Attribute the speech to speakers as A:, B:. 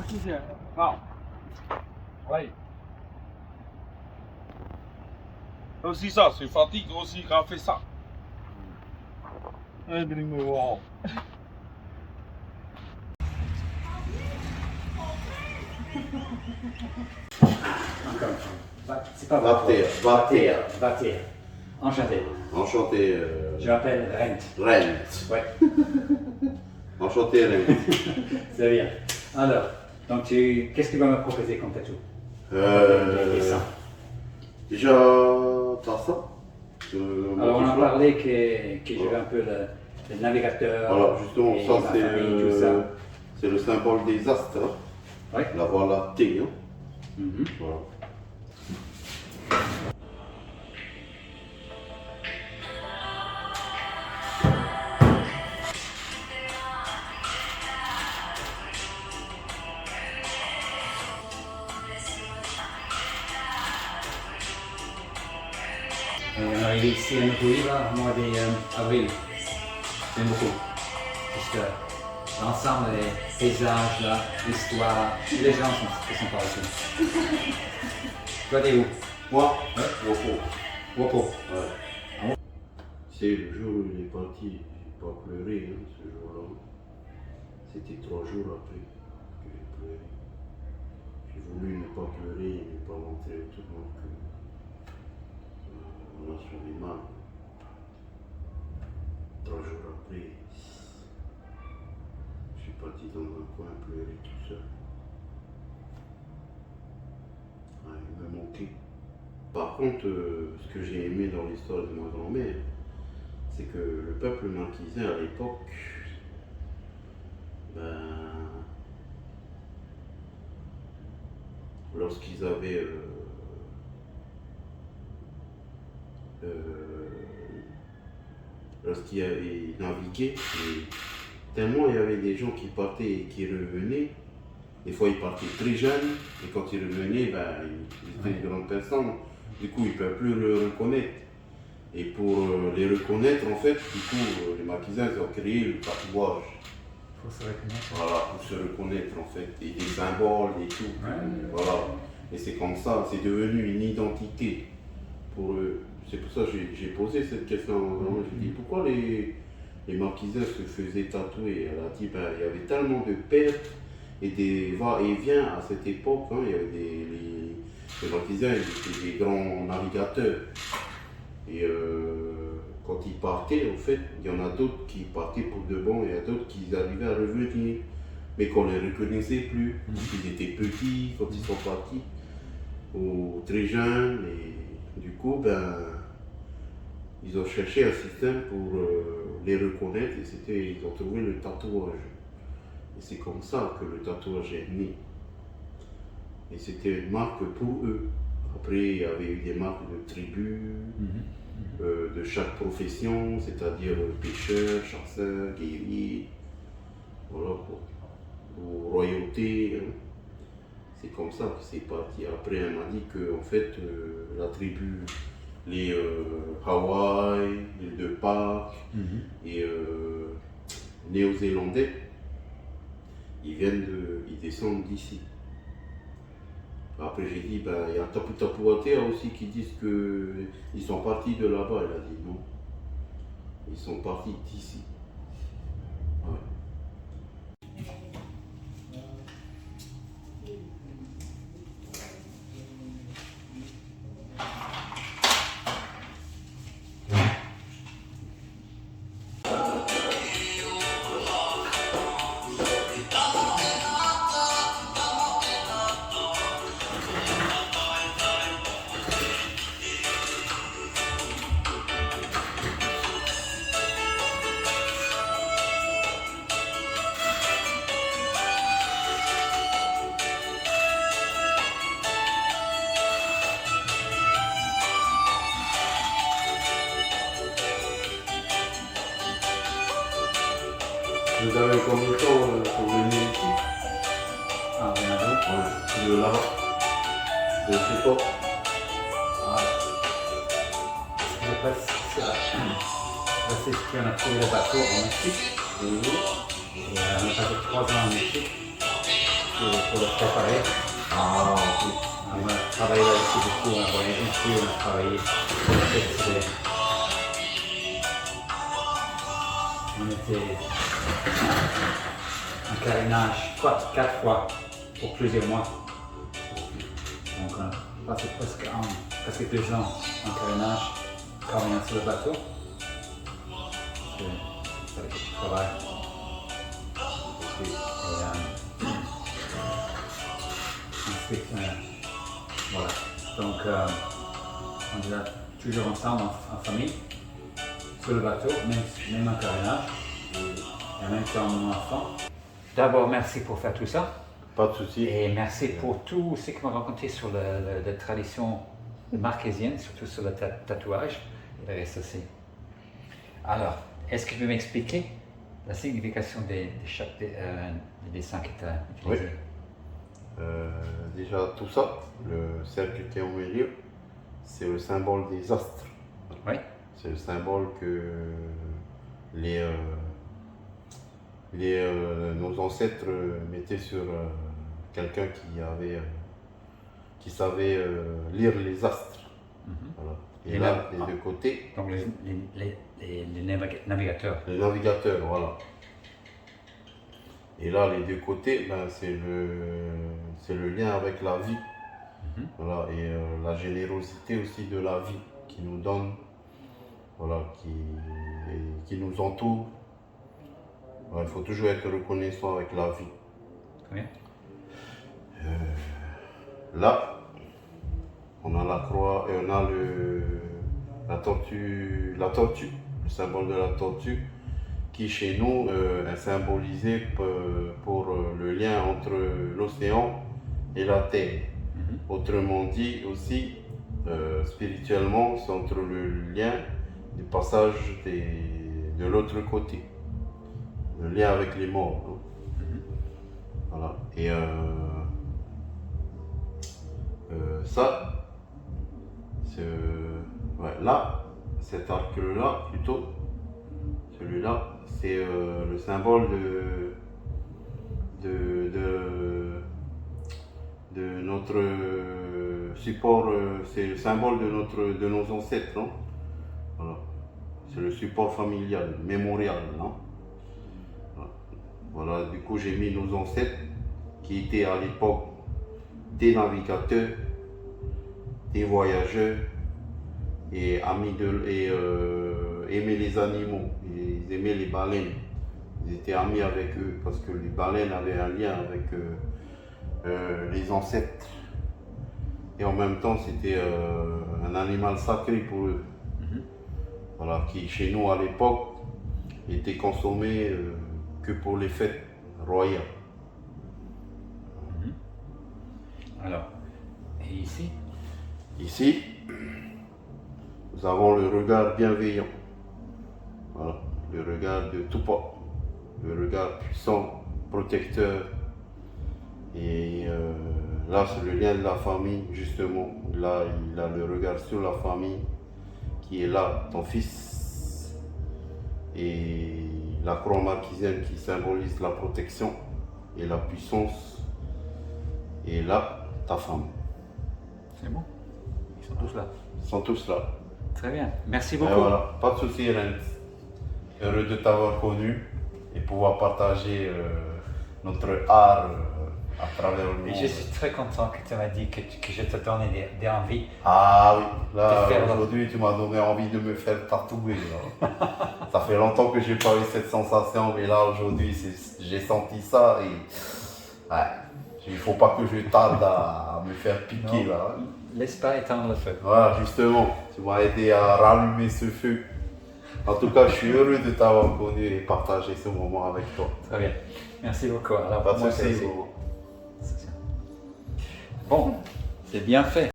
A: 谢谢。好，喂。Aussi ça, c'est fatigue aussi quand on fait ça. Eh, wow.
B: C'est pas Vater. Enchanté.
C: Enchanté.
B: Je m'appelle Rent.
C: Rent.
B: Ouais,
C: Enchanté, Rent.
B: c'est bien. Alors, donc qu'est-ce que tu vas me proposer comme tatou? Les dessins.
C: Déjà, t'as ça
B: Alors, on a parlé que j'avais un peu le navigateur.
C: Voilà, justement,
B: et
C: ça
B: ma famille, tout ça.
C: c'est le symbole des astres. Hein.
B: Ouais.
C: La voie lactée. Hein.
B: Mhm.
C: Voilà.
B: On est arrivé ici à Nokoïva au mois d'avril. J'aime beaucoup. Parce que l'ensemble des paysages, là, l'histoire, les gens qui sont par ici. Toi, t'es où?
C: Moi,
B: Ouais.
C: Wopo.
B: Wopo.
C: Ouais. C'est le jour où il est parti, j'ai pas pleuré hein, ce jour-là. C'était 3 jours après que j'ai pleuré. J'ai voulu ne pas pleurer et ne pas montrer à tout le monde que on a sauvé mal. 3 jours après, je suis parti dans un coin pleurer tout seul. Ouais, il me manquait. Par contre, ce que j'ai aimé dans l'histoire de ma grand-mère, c'est que le peuple marquisain à l'époque, lorsqu'ils avaient lorsqu'ils avaient navigué, tellement il y avait des gens qui partaient et qui revenaient. Des fois, ils partaient très jeunes, et quand ils revenaient, ils étaient de grandes personnes. Du coup, ils ne peuvent plus le reconnaître. Et pour les reconnaître, en fait, du coup, les maquisins ils ont créé le tatouage.
B: Pour se reconnaître.
C: Voilà, pour se reconnaître, en fait. Et des symboles et tout.
B: Ouais.
C: Voilà. Et c'est comme ça, c'est devenu une identité pour eux. C'est pour ça que j'ai posé cette question. J'ai dit, pourquoi les maquisins se faisaient tatouer? Elle a dit, il y avait tellement de pertes et des va-et-vient à cette époque. Hein. Il y avait les maquisins, ils étaient des grands navigateurs. Et quand ils partaient, en fait, il y en a d'autres qui partaient pour de bon, et il y a d'autres qui arrivaient à revenir, mais qu'on ne les reconnaissait plus. Ils étaient petits quand ils sont partis, ou très jeunes, et du coup, ils ont cherché un système pour les reconnaître, et ils ont trouvé le tatouage. Et c'est comme ça que le tatouage est né. Et c'était une marque pour eux. Après, il y avait eu des marques de tribus, de chaque profession, c'est-à-dire pêcheurs, chasseurs, guerriers, voilà quoi, ou royauté. Hein. C'est comme ça que c'est parti. Après, elle m'a dit que en fait, la tribu, les Hawaï, l'île de Pâques et Néo-Zélandais, ils descendent d'ici. Après j'ai dit, il y a Tapu Tapu Atea aussi qui disent qu'ils sont partis de là-bas. Elle a dit non, ils sont partis d'ici. Ouais. Vous avez combien de temps pour venir ici?
B: Ah, bien d'autres.
C: Ouais, de là-bas. Je ne sais pas.
B: Ah. Je passe ça. C'est ce qu'on a trouvé le bateau en Mexique. Et on a passé 3 ans en Mexique. pour le préparer.
C: Ah, ok.
B: On a travaillé là ici beaucoup, on a voyagé ici, on a travaillé pour le festival. On était en carénage 4 fois pour plusieurs mois. Donc on a passé presque 2 ans en carénage, travaillant sur le bateau. C'est ça le travail. Et, ensuite, voilà. Donc on est là toujours ensemble en famille, sur le bateau, même en carénage, et en même temps mon enfant. D'abord, merci pour faire tout ça.
C: Pas de souci.
B: Et merci pour tout ce que vous racontez sur la tradition marquésienne, surtout sur le tatouage et le reste aussi. Alors, est-ce que tu peux m'expliquer la signification de chaque des dessins que tu as utilisés?
C: Déjà, tout ça, le cercle qui est au milieu, c'est le symbole des astres.
B: Oui.
C: C'est le symbole que nos ancêtres mettaient sur quelqu'un qui savait lire les astres. Voilà. Et là, les deux côtés.
B: Donc les navigateurs.
C: Les navigateurs, voilà. Et là, les deux côtés, ben, c'est le lien avec la vie. Voilà, et la générosité aussi de la vie qui nous donne, voilà, qui nous entoure. Voilà, il faut toujours être reconnaissant avec la vie.
B: Oui.
C: Là, on a la croix et on a la tortue, le symbole de la tortue, qui chez nous est symbolisé pour le lien entre l'océan et la terre. Autrement dit aussi, spirituellement, c'est entre le lien du passage de l'autre côté, le lien avec les morts. Voilà. Et ça, là, cet arc-là, plutôt, celui-là, c'est le symbole de notre support, c'est le symbole de nos ancêtres. Non? Voilà. C'est le support familial, mémorial. Non? Voilà, du coup, j'ai mis nos ancêtres qui étaient à l'époque des navigateurs, des voyageurs et aimaient les animaux, ils aimaient les baleines. Ils étaient amis avec eux parce que les baleines avaient un lien avec les ancêtres. Et en même temps, c'était un animal sacré pour eux. Voilà, qui chez nous à l'époque était consommé que pour les fêtes royales.
B: Alors, et ici?
C: Ici, nous avons le regard bienveillant. Voilà, le regard de Tupac, le regard puissant, protecteur. Et là, c'est le lien de la famille, justement. Là, il a le regard sur la famille qui est là, ton fils. Et la croix marquisienne qui symbolise la protection et la puissance. Et là, ta femme.
B: C'est bon? Ils sont tous là.
C: Ils sont tous là.
B: Très bien. Merci
C: Et
B: beaucoup.
C: voilà, pas de souci, Renz. Heureux de t'avoir connu et pouvoir partager notre art à travers le monde.
B: Et je suis très content que tu m'as dit que je te donne des envies.
C: Ah oui, là
B: De faire
C: aujourd'hui tu m'as donné envie de me faire tatouer. Là. Ça fait longtemps que j'ai pas eu cette sensation, mais là aujourd'hui j'ai senti ça et ouais, il faut pas que je tarde à me faire piquer
B: Non.
C: là.
B: Laisse pas éteindre le feu.
C: Voilà, justement, tu m'as aidé à rallumer ce feu. En tout cas, je suis heureux de t'avoir connu et partager ce moment avec toi.
B: Très bien. Merci beaucoup. Alors,
C: Pas de
B: moi,
C: soucis,
B: c'est-
C: Bobo.
B: Bon, c'est bien fait.